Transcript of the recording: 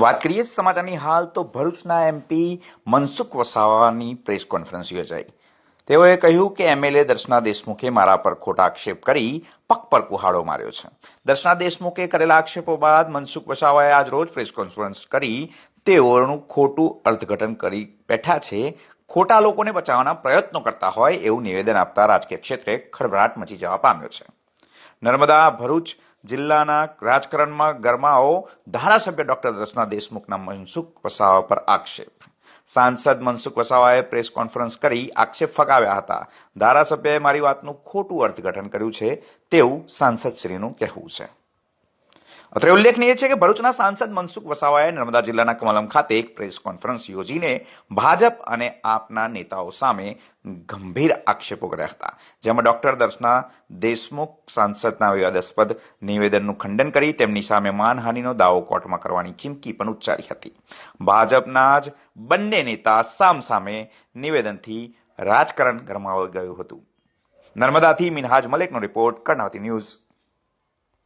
વાત કરીએ સમાચારની હાલ તો ભરૂચના એમપી મનસુખ વસાવાની પ્રેસ કોન્ફરન્સ યોજાઈ. તેઓએ કહ્યું કે એમએલએ દર્શના દેશમુખે મારા પર ખોટા આક્ષેપ કરી પગ પર કુહાડો માર્યો છે. દર્શના દેશમુખે કરેલા આક્ષેપો બાદ મનસુખ વસાવાએ આજ રોજ પ્રેસ કોન્ફરન્સ કરી તેઓનું ખોટું અર્થઘટન કરી બેઠા છે, ખોટા લોકોને બચાવવાના પ્રયત્નો કરતા હોય એવું નિવેદન આપતા રાજકીય ક્ષેત્રે ખળભળાટ મચી જવા પામ્યો છે. નર્મદા ભરૂચ જિલ્લાના રાજકારણમાં ગરમાવો. ધારાસભ્ય ડોક્ટર દર્શના દેશમુખના મનસુખ વસાવા પર આક્ષેપ. સાંસદ મનસુખ વસાવાએ પ્રેસ કોન્ફરન્સ કરી આક્ષેપ ફગાવ્યા હતા. ધારાસભ્યએ મારી વાતનું ખોટું અર્થઘટન કર્યું છે તેવું સાંસદશ્રીનું કહેવું છે. અત્રે ઉલ્લેખનીય છે કે ભરૂચના સાંસદ મનસુખ વસાવાએ નર્મદા જિલ્લાના કમલમ ખાતે એક પ્રેસ કોન્ફરન્સ યોજીને ભાજપ અને આપના નેતાઓ સામે ગંભીર આક્ષેપો કર્યા હતા, જેમાં ડોક્ટર દર્શના દેશમુખ સાંસદના વિવાદાસ્પદ નિવેદનનું ખંડન કરી તેમની સામે માનહાનિનો દાવો કોર્ટમાં કરવાની ચીમકી પણ ઉચ્ચારી હતી. ભાજપના જ બંને નેતા સામસામે નિવેદનથી રાજકારણ ગરમાવાઈ ગયું હતું. નર્મદાથી મિનહાજ મલેકનો રિપોર્ટ, કર્ણાવતી ન્યૂઝ.